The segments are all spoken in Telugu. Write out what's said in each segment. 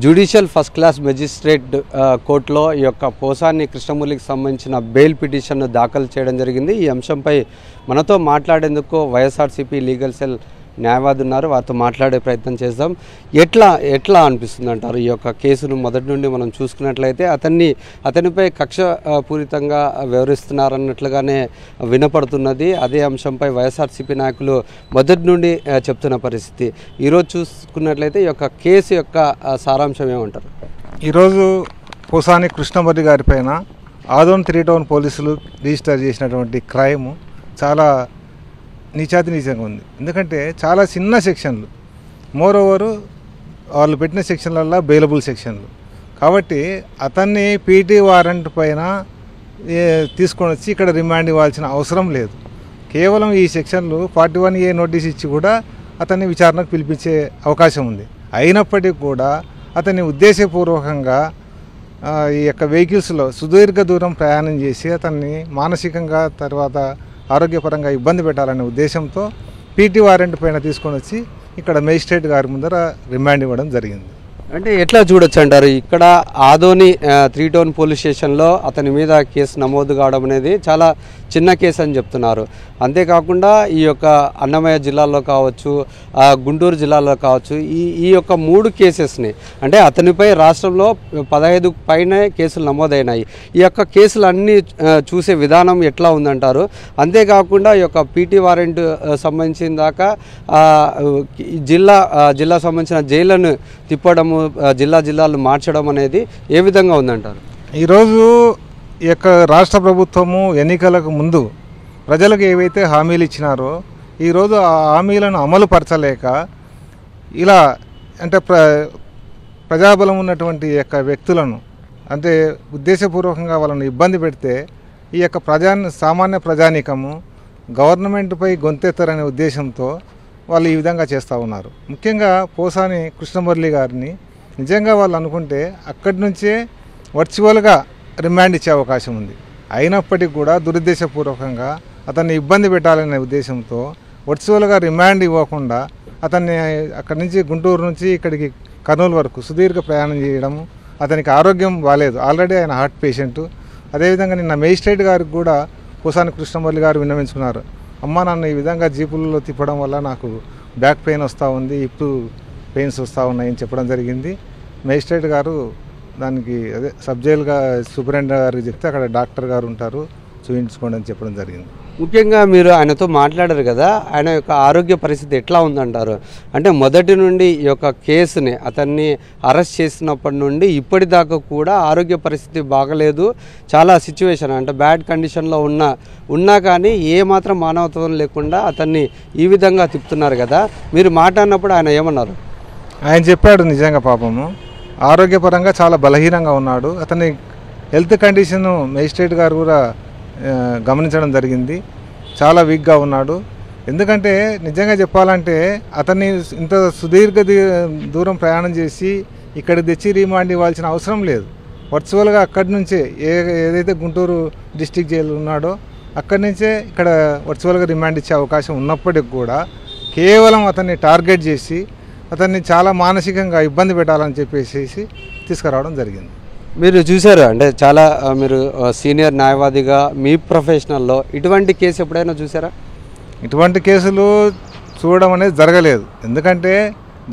జ్యుడిషియల్ ఫస్ట్ క్లాస్ మెజిస్ట్రేట్ కోర్టులో ఈ యొక్క పోసాని కృష్ణమూర్తికి సంబంధించిన బెయిల్ పిటిషన్ను దాఖలు చేయడం జరిగింది. ఈ అంశంపై మనతో మాట్లాడేందుకు వైఎస్ఆర్సీపీ లీగల్ సెల్ న్యాయవాది ఉన్నారు. వారితో మాట్లాడే ప్రయత్నం చేద్దాం. ఎట్లా అనిపిస్తుంది అంటారు ఈ యొక్క కేసును మొదటి నుండి మనం చూసుకున్నట్లయితే అతనిపై కక్ష పూరితంగా వ్యవహరిస్తున్నారన్నట్లుగానే వినపడుతున్నది. అదే అంశంపై వైఎస్ఆర్సీపీ నాయకులు మొదటి నుండి చెప్తున్న పరిస్థితి. ఈరోజు చూసుకున్నట్లయితే ఈ యొక్క కేసు యొక్క సారాంశం ఏమంటారు? ఈరోజు పోసాని కృష్ణమూర్తి గారి పైన ఆదోన్ 3 టౌన్ పోలీసులు రిజిస్టర్ చేసినటువంటి క్రైమ్ చాలా నీచాతినీచంగా ఉంది. ఎందుకంటే చాలా చిన్న సెక్షన్లు, మోర్ ఓవర్ వాళ్ళు పెట్టిన సెక్షన్లల్లో బెయిలబుల్ సెక్షన్లు కాబట్టి అతన్ని పీటీ వారెంట్ పైన తీసుకొని వచ్చి ఇక్కడ రిమాండ్ ఇవ్వాల్సిన అవసరం లేదు. కేవలం ఈ సెక్షన్లు 41A నోటీస్ ఇచ్చి కూడా అతన్ని విచారణకు పిలిపించే అవకాశం ఉంది. అయినప్పటికీ కూడా అతన్ని ఉద్దేశపూర్వకంగా ఈ యొక్క వెహికల్స్లో సుదీర్ఘ దూరం ప్రయాణం చేసి అతన్ని మానసికంగా తర్వాత ఆరోగ్యపరంగా ఇబ్బంది పెట్టాలనే ఉద్దేశంతో పీటీ వారెంట్ పైన తీసుకొని వచ్చి ఇక్కడ మేజిస్ట్రేట్ గారి ముందర రిమాండ్ ఇవ్వడం జరిగింది. అంటే ఎట్లా చూడొచ్చు అంటారు? ఇక్కడ ఆదోని 3 టౌన్ పోలీస్ స్టేషన్లో అతని మీద కేసు నమోదు కావడం అనేది చాలా చిన్న కేసు అని చెప్తున్నారు. అంతేకాకుండా ఈ యొక్క అన్నమయ్య జిల్లాలో కావచ్చు, గుంటూరు జిల్లాలో కావచ్చు, ఈ యొక్క 3 కేసెస్ని అంటే అతనిపై రాష్ట్రంలో 15 పైనే కేసులు నమోదైనాయి. ఈ యొక్క కేసులన్నీ చూసే విధానం ఎట్లా ఉందంటారు? అంతేకాకుండా ఈ యొక్క పీటీ వారెంట్ సంబంధించిన దాకా జిల్లా సంబంధించిన జైళ్లను తిప్పడము, జిల్లాలు మార్చడం అనేది ఏ విధంగా ఉందంటారు? ఈరోజు ఈ యొక్క రాష్ట్ర ప్రభుత్వము ఎన్నికలకు ముందు ప్రజలకు ఏవైతే హామీలు ఇచ్చినారో ఈరోజు ఆ హామీలను అమలు పరచలేక ఇలా అంటే ప్రజాబలం ఉన్నటువంటి యొక్క వ్యక్తులను అంటే ఉద్దేశపూర్వకంగా వాళ్ళని ఇబ్బంది పెడితే ఈ యొక్క సామాన్య ప్రజానీకము గవర్నమెంట్పై గొంతెత్తరనే ఉద్దేశంతో వాళ్ళు ఈ విధంగా చేస్తూ ఉన్నారు. ముఖ్యంగా పోసాని కృష్ణమూర్తి గారిని నిజంగా వాళ్ళు అనుకుంటే అక్కడి నుంచే వర్చువల్గా రిమాండ్ ఇచ్చే అవకాశం ఉంది. అయినప్పటికీ కూడా దురుద్దేశపూర్వకంగా అతన్ని ఇబ్బంది పెట్టాలనే ఉద్దేశంతో వర్చువల్గా రిమాండ్ ఇవ్వకుండా అతన్ని అక్కడి నుంచి గుంటూరు నుంచి ఇక్కడికి కర్నూలు వరకు సుదీర్ఘ ప్రయాణం చేయడము, అతనికి ఆరోగ్యం బాగాలేదు, ఆల్రెడీ ఆయన హార్ట్ పేషెంటు. అదేవిధంగా నిన్న మేజిస్ట్రేట్ గారికి కూడా పోసాని కృష్ణమూర్తి గారు విన్నవించుకున్నారు. అమ్మ నన్ను ఈ విధంగా జీపులలో తిప్పడం వల్ల నాకు బ్యాక్ పెయిన్ వస్తూ ఉంది, హిప్ పెయిన్స్ వస్తూ ఉన్నాయని చెప్పడం జరిగింది. మేజిస్ట్రేట్ గారు దానికి సబ్ జైలుగా సూపరింటెండెంట్ గారికి చెప్తే అక్కడ డాక్టర్ గారు ఉంటారు, చూపించుకోండి అని చెప్పడం జరిగింది. ముఖ్యంగా మీరు ఆయనతో మాట్లాడారు కదా, ఆయన యొక్క ఆరోగ్య పరిస్థితి ఎట్లా ఉందంటారు? అంటే మొదటి నుండి ఈ యొక్క కేసుని అతన్ని అరెస్ట్ చేసినప్పటి నుండి ఇప్పటిదాకా కూడా ఆరోగ్య పరిస్థితి బాగలేదు, చాలా సిచ్యువేషన్ అంటే బ్యాడ్ కండిషన్లో ఉన్నా కానీ ఏమాత్రం మానవత్వం లేకుండా అతన్ని ఈ విధంగా తిప్పుతున్నారు కదా, మీరు మాట్లాడినప్పుడు ఆయన ఏమన్నారు? ఆయన చెప్పాడు నిజంగా పాపము ఆరోగ్యపరంగా చాలా బలహీనంగా ఉన్నాడు. అతని హెల్త్ కండిషన్ మేజిస్ట్రేట్ గారు కూడా గమనించడం జరిగింది. చాలా వీక్గా ఉన్నాడు. ఎందుకంటే నిజంగా చెప్పాలంటే అతన్ని ఇంత సుదీర్ఘ దూరం ప్రయాణం చేసి ఇక్కడికి తెచ్చి రిమాండ్ ఇవ్వాల్సిన అవసరం లేదు. వర్చువల్గా అక్కడి నుంచే ఏదైతే గుంటూరు డిస్టిక్ జైలు ఉన్నాడో అక్కడి నుంచే ఇక్కడ వర్చువల్గా రిమాండ్ ఇచ్చే అవకాశం ఉన్నప్పటికి కూడా కేవలం అతన్ని టార్గెట్ చేసి అతన్ని చాలా మానసికంగా ఇబ్బంది పెట్టాలని చెప్పేసి తీసుకురావడం జరిగింది. మీరు చూసారు అంటే చాలా మీరు సీనియర్ న్యాయవాదిగా మీ ప్రొఫెషనల్లో ఇటువంటి కేసు ఎప్పుడైనా చూసారా? ఇటువంటి కేసులు చూడడం అనేది జరగలేదు. ఎందుకంటే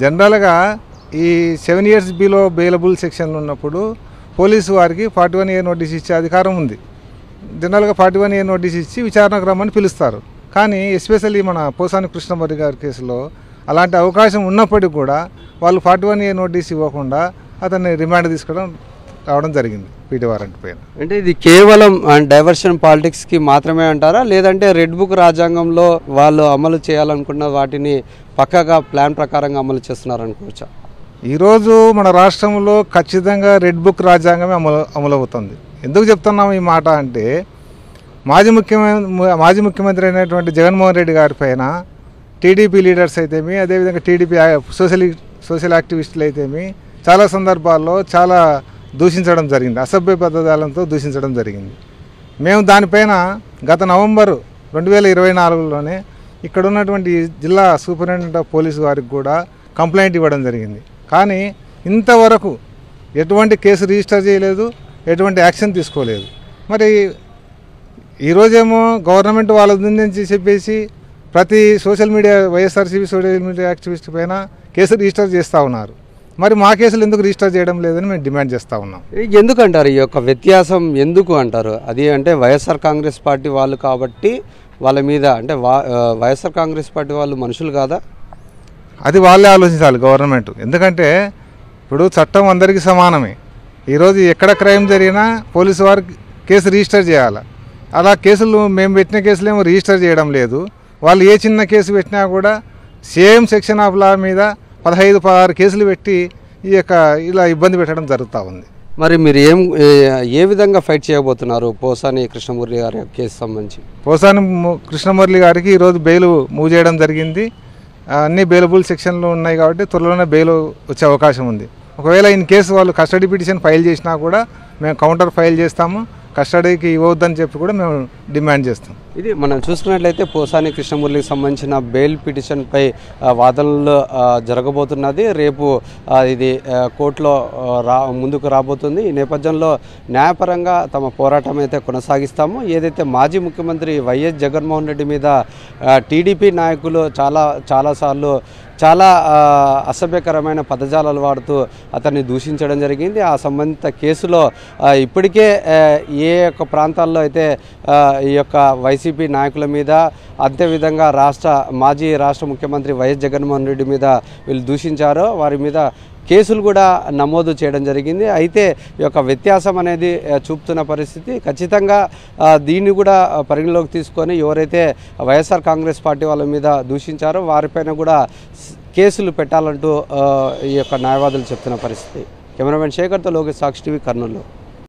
జనరల్గా ఈ 7 years బిలో బెయిలబుల్ సెక్షన్లు ఉన్నప్పుడు పోలీసు వారికి 41A నోటీస్ ఇచ్చే అధికారం ఉంది. జనరల్గా 41A నోటీస్ ఇచ్చి విచారణకు రమ్మని పిలుస్తారు. కానీ ఎస్పెషల్లీ మన పోసాని కృష్ణమూర్తి గారి కేసులో అలాంటి అవకాశం ఉన్నప్పటికీ కూడా వాళ్ళు 41A నోటీస్ ఇవ్వకుండా అతన్ని రిమాండ్ రావడం జరిగింది పీటీ వారెంట్ పైన. అంటే ఇది కేవలం డైవర్షన్ పాలిటిక్స్కి మాత్రమే అంటారా, లేదంటే రెడ్ బుక్ రాజ్యాంగంలో వాళ్ళు అమలు చేయాలనుకున్న వాటిని పక్కాగా ప్లాన్ ప్రకారంగా అమలు చేస్తున్నారనుకోవచ్చా? ఈరోజు మన రాష్ట్రంలో ఖచ్చితంగా రెడ్ బుక్ రాజ్యాంగమే అమలవుతుంది. ఎందుకు చెప్తున్నాము ఈ మాట అంటే మాజీ ముఖ్యమంత్రి అయినటువంటి జగన్మోహన్ రెడ్డి గారి పైన టీడీపీ లీడర్స్ అయితేమి, అదేవిధంగా టీడీపీ సోషల్ యాక్టివిస్టులు అయితేమి చాలా సందర్భాల్లో చాలా దూషించడం జరిగింది, అసభ్య పదజాలంతో దూషించడం జరిగింది. మేము దానిపైన గత నవంబర్ 2024లోనే ఇక్కడ ఉన్నటువంటి జిల్లా సూపరింటెండెంట్ ఆఫ్ పోలీసు వారికి కూడా కంప్లైంట్ ఇవ్వడం జరిగింది. కానీ ఇంతవరకు ఎటువంటి కేసు రిజిస్టర్ చేయలేదు, ఎటువంటి యాక్షన్ తీసుకోలేదు. మరి ఈరోజేమో గవర్నమెంట్ వాళ్ళ నుంచి చెప్పేసి ప్రతి social media YSRCP social media activist పైన కేసు రిజిస్టర్ చేస్తూ ఉన్నారు. మరి మా కేసులు ఎందుకు రిజిస్టర్ చేయడం లేదని మేము డిమాండ్ చేస్తూ ఉన్నాం. ఎందుకు అంటారు ఈ యొక్క వ్యత్యాసం ఎందుకు అంటారు? అది అంటే వైఎస్ఆర్ కాంగ్రెస్ పార్టీ వాళ్ళు కాబట్టి వాళ్ళ మీద అంటే వైఎస్ఆర్ కాంగ్రెస్ పార్టీ వాళ్ళు మనుషులు కాదా? అది వాళ్ళే ఆలోచించాలి గవర్నమెంట్. ఎందుకంటే ఇప్పుడు చట్టం అందరికీ సమానమే. ఈరోజు ఎక్కడ క్రైమ్ జరిగినా పోలీసు వారు కేసు రిజిస్టర్ చేయాలి. అలా కేసులు మేము పెట్టిన కేసులు ఏమో రిజిస్టర్ చేయడం లేదు. వాళ్ళు ఏ చిన్న కేసు పెట్టినా కూడా సేమ్ సెక్షన్ ఆఫ్ లా మీద 15-16 కేసులు పెట్టి ఇలా ఇబ్బంది పెట్టడం జరుగుతూ ఉంది. మరి మీరు ఏ విధంగా ఫైట్ చేయబోతున్నారు పోసాని కృష్ణమురళి గారి కేసు సంబంధించి? పోసాని కృష్ణమురళి గారికి ఈరోజు బెయిల్ మూవ్ చేయడం జరిగింది. అన్ని బెయిలబుల్ సెక్షన్లు ఉన్నాయి కాబట్టి త్వరలోనే బెయిల్ వచ్చే అవకాశం ఉంది. ఒకవేళ ఇన్ కేసు వాళ్ళు కస్టడీ పిటిషన్ ఫైల్ చేసినా కూడా మేము కౌంటర్ ఫైల్ చేస్తాము. కస్టడీకి ఇవ్వద్దని చెప్పి కూడా మేము డిమాండ్ చేస్తాం. ఇది మనం చూసుకున్నట్లయితే పోసాని కృష్ణమురళికి సంబంధించిన బెయిల్ పిటిషన్పై వాదనలు జరగబోతున్నది. రేపు ఇది కోర్టులో ముందుకు రాబోతుంది. ఈ నేపథ్యంలో న్యాయపరంగా తమ పోరాటం అయితే కొనసాగిస్తాము. ఏదైతే మాజీ ముఖ్యమంత్రి వైఎస్ జగన్మోహన్ రెడ్డి మీద టీడీపీ నాయకులు చాలాసార్లు చాలా అసభ్యకరమైన పదజాలాలు వాడుతూ అతన్ని దూషించడం జరిగింది. ఆ సంబంధిత కేసులో ఇప్పటికే ఏ యొక్క ప్రాంతాల్లో అయితే ఈ యొక్క వైసీపీ నాయకుల మీద అదేవిధంగా మాజీ రాష్ట్ర ముఖ్యమంత్రి వైఎస్ జగన్మోహన్ రెడ్డి మీద వీళ్ళు దూషించారో వారి మీద కేసులు కూడా నమోదు చేయడం జరిగింది. అయితే ఈ యొక్క వ్యత్యాసం అనేది చూపుతున్న పరిస్థితి. ఖచ్చితంగా దీన్ని కూడా పరిగణలోకి తీసుకొని ఎవరైతే వైఎస్ఆర్ కాంగ్రెస్ పార్టీ వాళ్ళ మీద దూషించారో వారిపైన కూడా కేసులు పెట్టాలంటూ ఈ యొక్క న్యాయవాదులు చెప్తున్న పరిస్థితి. కెమెరామెన్ శేఖర్తో లోకేష్, సాక్షి టీవీ, కర్నూలు.